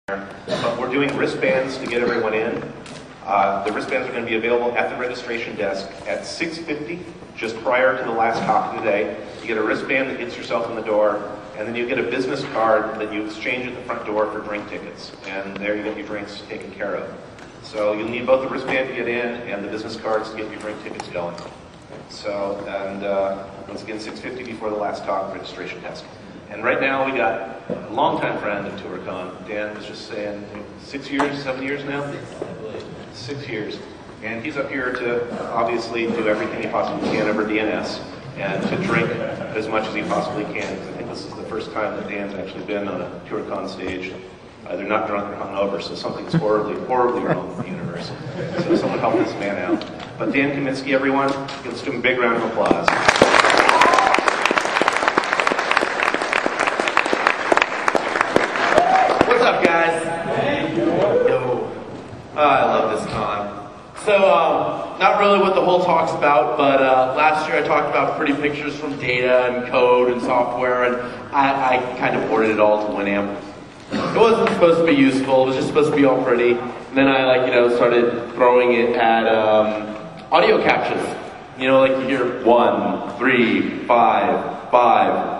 But we're doing wristbands to get everyone in. The wristbands are going to be available at the registration desk at 6:50, just prior to the last talk of the day. You get a wristband that gets yourself in the door, and then you get a business card that you exchange at the front door for drink tickets. And there you get your drinks taken care of. So you'll need both the wristband to get in and the business cards to get your drink tickets going. So, and once again, 6:50 before the last talk, registration desk. And right now we got a longtime friend of Toorcon. Dan was just saying 6 years, 7 years now? 6 years. And he's up here to obviously do everything he possibly can over DNS and to drink as much as he possibly can. Because I think this is the first time that Dan's actually been on a Toorcon stage, either not drunk or hungover, so something's horribly, horribly wrong with the universe. So someone help this man out. But Dan Kaminsky, everyone, let's give him a big round of applause. What's up, guys? Yo. I love this con. So, not really what the whole talk's about, but last year I talked about pretty pictures from data and code and software, and I kind of ported it all to Winamp. It wasn't supposed to be useful, it was just supposed to be all pretty. And then I, started throwing it at audio captions. Like you hear 1, 3, 5, 5.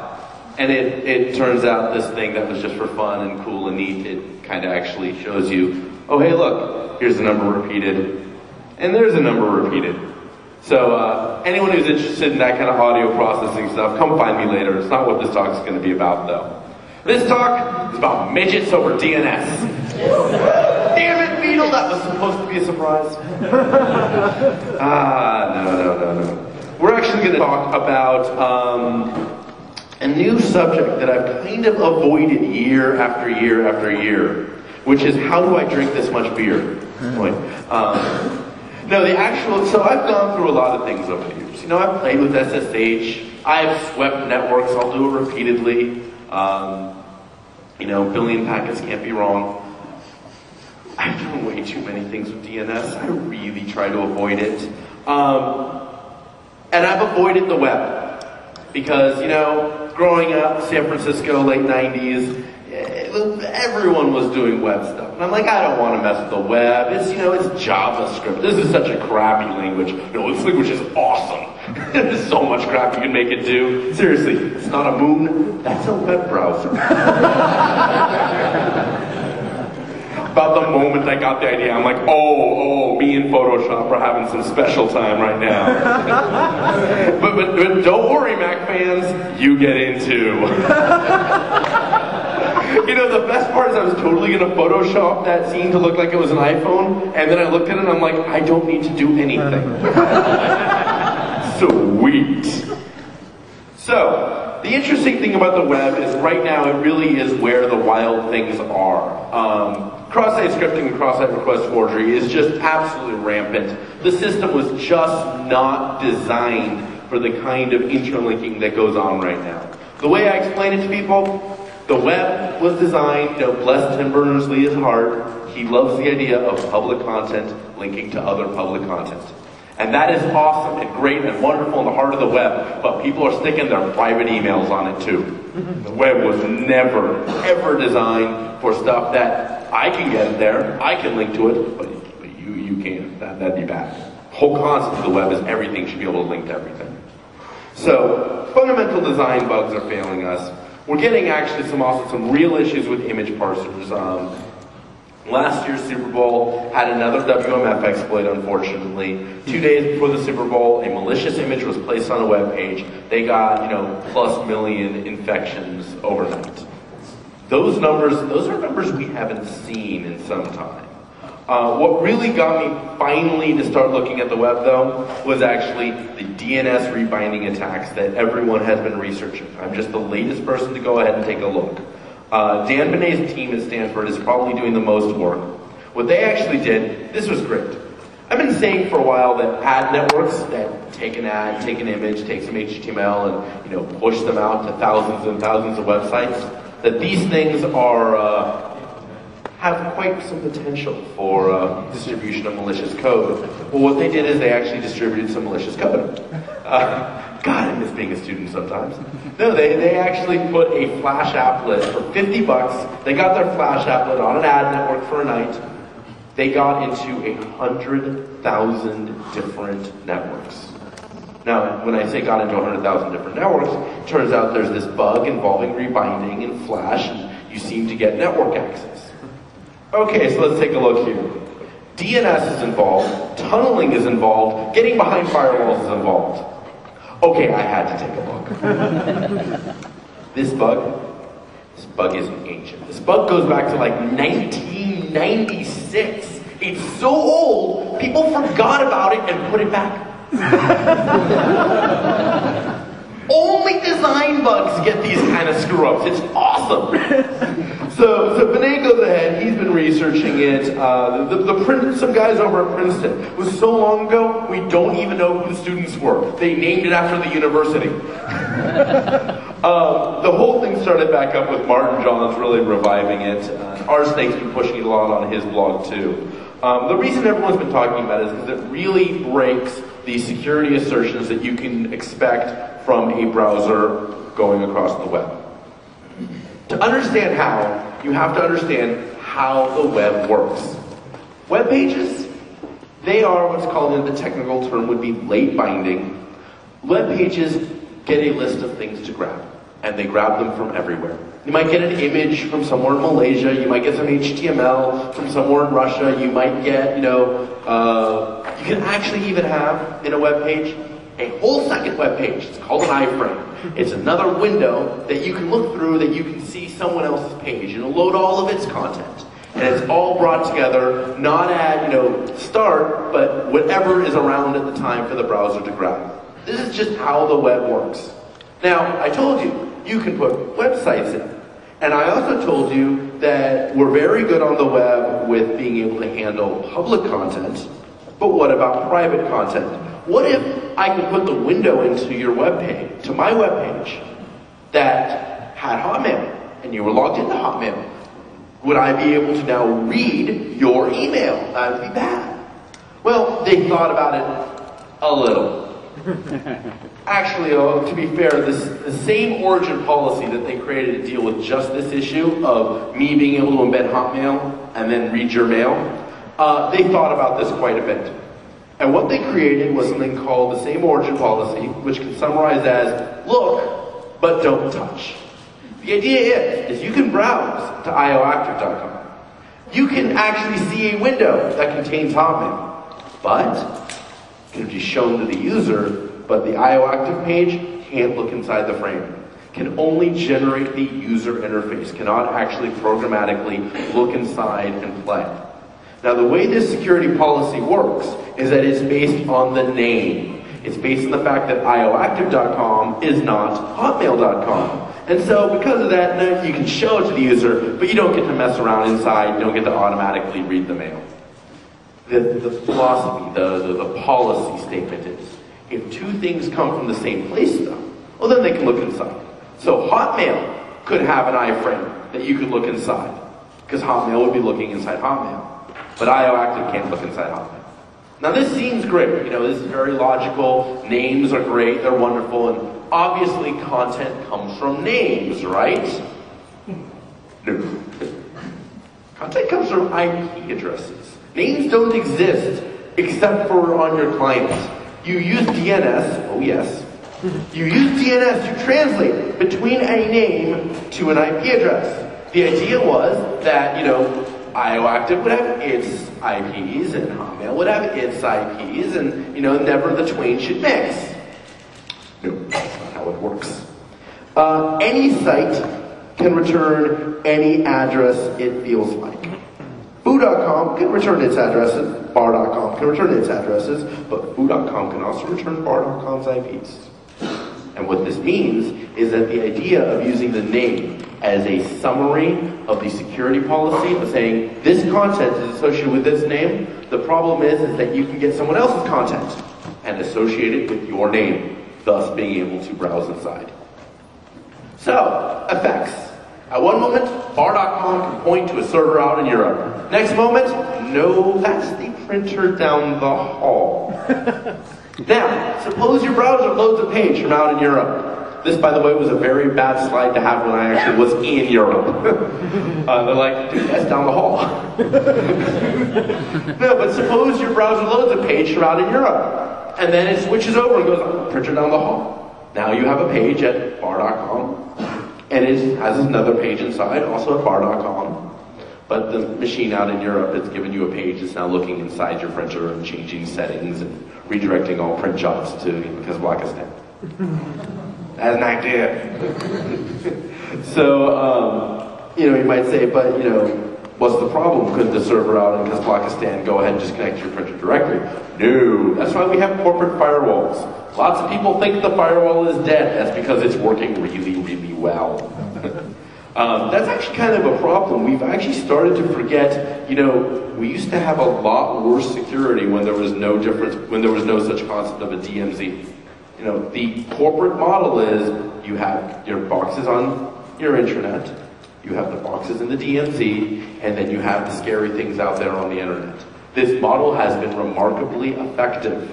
And it turns out this thing that was just for fun and cool and neat, it kind of actually shows you, oh hey look, here's the number repeated, and there's a number repeated. So anyone who's interested in that kind of audio processing stuff, come find me later. It's not what this talk is going to be about though. This talk is about midgets over DNS. Damn it, Beetle, that was supposed to be a surprise. No. We're actually going to talk about a new subject that I've kind of avoided year after year after year, which is how do I drink this much beer? So I've gone through a lot of things over the years. I've played with SSH, I've swept networks, I'll do it repeatedly. Billion packets can't be wrong. I've done way too many things with DNS. I really try to avoid it. And I've avoided the web. Because, growing up, San Francisco, late 90s, everyone was doing web stuff. And I'm like, I don't want to mess with the web. It's JavaScript. This is such a crappy language. This language is awesome. There's so much crap you can make it do. Seriously, it's not a moon, that's a web browser. About the moment I got the idea, I'm like, oh, me and Photoshop are having some special time right now. but don't worry, Mac fans, you get in too. The best part is I was totally going to Photoshop that scene to look like it was an iPhone, and then I looked at it and I'm like, I don't need to do anything. Sweet. So, the interesting thing about the web is right now it really is where the wild things are. Cross-site scripting and cross-site request forgery is just absolutely rampant. The system was just not designed for the kind of interlinking that goes on right now. The way I explain it to people, the web was designed, bless Tim Berners-Lee's heart, he loves the idea of public content linking to other public content. And that is awesome and great and wonderful in the heart of the web, but people are sticking their private emails on it too. The web was never, ever designed for stuff that I can get there, I can link to it, but you can't. That'd be bad. The whole concept of the web is everything should be able to link to everything. So, fundamental design bugs are failing us. We're getting actually some real issues with image parsers. Last year's Super Bowl had another WMF exploit, unfortunately. 2 days before the Super Bowl, a malicious image was placed on a web page. They got, plus million infections overnight. Those are numbers we haven't seen in some time. What really got me finally to start looking at the web, though, was actually the DNS rebinding attacks that everyone has been researching. I'm just the latest person to go ahead and take a look. Dan Benet's team at Stanford is probably doing the most work. What they actually did, this was great. I've been saying for a while that ad networks that take an ad, take an image, take some HTML, and push them out to thousands and thousands of websites, that these things are have quite some potential for distribution of malicious code. Well, what they did is they actually distributed some malicious code. God, I miss being a student sometimes. No, they actually put a Flash applet for 50 bucks. They got their Flash applet on an ad network for a night. They got into 100,000 different networks. Now, when I say got into 100,000 different networks, it turns out there's this bug involving rebinding in Flash, and you seem to get network access. Okay, so let's take a look here. DNS is involved, tunneling is involved, getting behind firewalls is involved. Okay, I had to take a look. This bug is ancient. This bug goes back to like 1996. It's so old, people forgot about it and put it back. Only design bugs get these kind of screw-ups. It's awesome. So Vinay goes ahead, he's been researching it. Some guys over at Princeton. It was so long ago, we don't even know who the students were. They named it after the university. The whole thing started back up with Martin Johns really reviving it. R-Snake's been pushing it a lot on his blog too. The reason everyone's been talking about it is because it really breaks the security assertions that you can expect from a browser going across the web. To understand how, you have to understand how the web works. Web pages, they are what's called in the technical term would be late binding. Web pages get a list of things to grab, and they grab them from everywhere. You might get an image from somewhere in Malaysia, you might get some HTML from somewhere in Russia, you might get, you can actually even have, in a web page, a whole second web page. It's called an iframe. It's another window that you can look through that you can see someone else's page and it'll load all of its content. And it's all brought together, not at, start, but whatever is around at the time for the browser to grab. This is just how the web works. Now, I told you, you can put websites in. And I also told you that we're very good on the web with being able to handle public content, but what about private content? What if I could put the window into your web page, to my web page, that had Hotmail, and you were logged into Hotmail? Would I be able to now read your email? That would be bad. Well, they thought about it a little. Actually, to be fair, the same origin policy that they created to deal with just this issue of me being able to embed Hotmail and then read your mail, they thought about this quite a bit. And what they created was something called the same origin policy, which can summarize as, look, but don't touch. The idea is you can browse to ioactive.com. You can actually see a window that contains Hotmail, but it can be shown to the user, but the IOActive page can't look inside the frame. Can only generate the user interface, cannot actually programmatically look inside and play. Now the way this security policy works is that it's based on the name. It's based on the fact that ioactive.com is not hotmail.com. And so because of that, now you can show it to the user, but you don't get to mess around inside, you don't get to automatically read the mail. The philosophy, the policy statement is, if two things come from the same place though, well then they can look inside. So Hotmail could have an iframe that you could look inside, because Hotmail would be looking inside Hotmail. But IOActive can't look inside Hotmail. Now this seems great, this is very logical, names are great, they're wonderful, and obviously content comes from names, right? No. Content comes from IP addresses. Names don't exist except for on your client. You use DNS, oh yes, you use DNS to translate between a name to an IP address. The idea was that, IOActive would have its IPs and Hotmail would have its IPs and, never the twain should mix. No, that's not how it works. Any site can return any address it feels like. Foo.com can return its addresses, bar.com can return its addresses, but foo.com can also return bar.com's IPs. And what this means is that the idea of using the name as a summary of the security policy, of saying this content is associated with this name, the problem is that you can get someone else's content and associate it with your name, thus being able to browse inside. So, effects. At one moment, bar.com can point to a server out in Europe. Next moment, no, that's the printer down the hall. Now, suppose your browser loads a page from out in Europe. This, by the way, was a very bad slide to have when I actually was in Europe. They're like, dude, that's down the hall. No, but suppose your browser loads a page from out in Europe, and then it switches over and goes, oh, printer down the hall. Now you have a page at bar.com, and it has another page inside, also at bar.com. But the machine out in Europe has given you a page that's now looking inside your printer and changing settings and redirecting all print jobs to Kazakhstan. As an idea. So, you might say, but, what's the problem? Couldn't the server out in Kazakhstan go ahead and just connect to your printer directly? No, that's why we have corporate firewalls. Lots of people think the firewall is dead. That's because it's working really, really well. That's actually kind of a problem. We've actually started to forget, we used to have a lot worse security when there was no such concept of a DMZ. The corporate model is you have your boxes on your intranet, you have the boxes in the DMZ, and then you have the scary things out there on the internet. This model has been remarkably effective.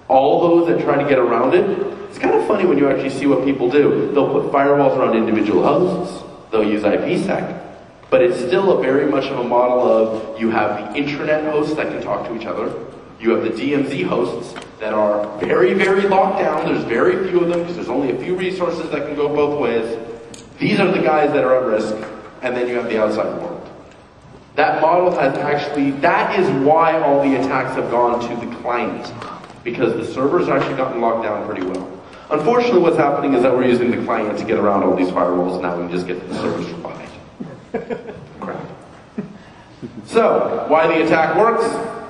All those that try to get around it, it's kind of funny when you actually see what people do. They'll put firewalls around individual hosts, they'll use IPsec, but it's still very much of a model of you have the intranet hosts that can talk to each other, you have the DMZ hosts that are very, very locked down. There's very few of them because there's only a few resources that can go both ways. These are the guys that are at risk, and then you have the outside world. That model has actually, that is why all the attacks have gone to the client, because the servers actually gotten locked down pretty well. Unfortunately, what's happening is that we're using the client to get around all these firewalls, and now we can just get to the servers from behind. Crap. So, why the attack works?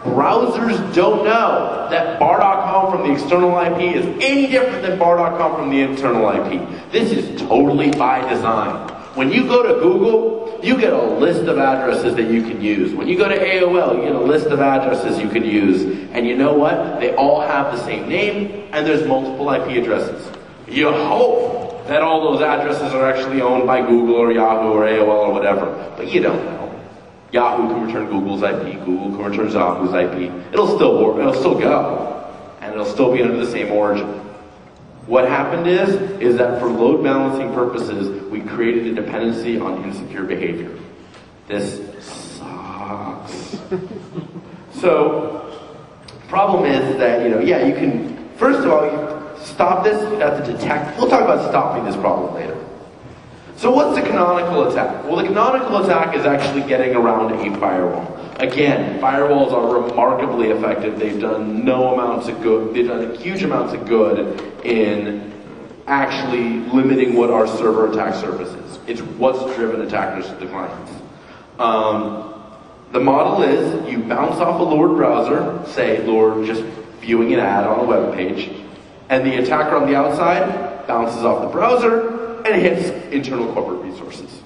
Browsers don't know that bar.com from the external IP is any different than bar.com from the internal IP. This is totally by design. When you go to Google, you get a list of addresses that you can use. When you go to AOL, you get a list of addresses you can use. And you know what? They all have the same name, and there's multiple IP addresses. You hope that all those addresses are actually owned by Google or Yahoo or AOL or whatever, but you don't know. Yahoo can return Google's IP, Google can return Yahoo's IP. It'll still work, it'll still go, and it'll still be under the same origin. What happened is that for load balancing purposes, we created a dependency on insecure behavior. This sucks. So, problem is that, you can, first of all, you stop this, you have to detect, we'll talk about stopping this problem later. So what's the canonical attack? Well, the canonical attack is actually getting around a firewall. Again, firewalls are remarkably effective. They've done they've done huge amounts of good in actually limiting what our server attack surface is. It's what's driven attackers to the clients. The model is you bounce off a lured browser, say lured just viewing an ad on a web page, and the attacker on the outside bounces off the browser and hits internal corporate resources.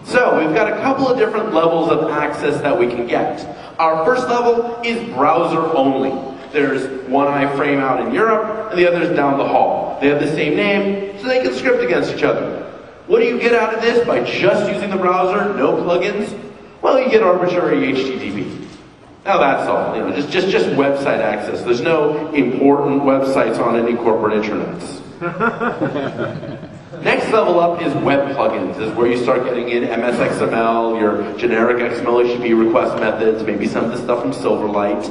So we've got a couple of different levels of access that we can get. Our first level is browser only. There's one iframe out in Europe and the other's down the hall. They have the same name, so they can script against each other. What do you get out of this by just using the browser, no plugins? Well, you get arbitrary HTTP. Now that's all, just website access. There's no important websites on any corporate intranets. Next level up is web plugins. This is where you start getting in MSXML, your generic XML HTTP request methods, maybe some of the stuff from Silverlight.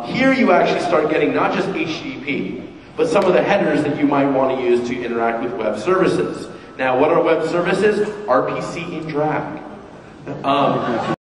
Here you actually start getting not just HTTP, but some of the headers that you might want to use to interact with web services. Now, what are web services? RPC in drag.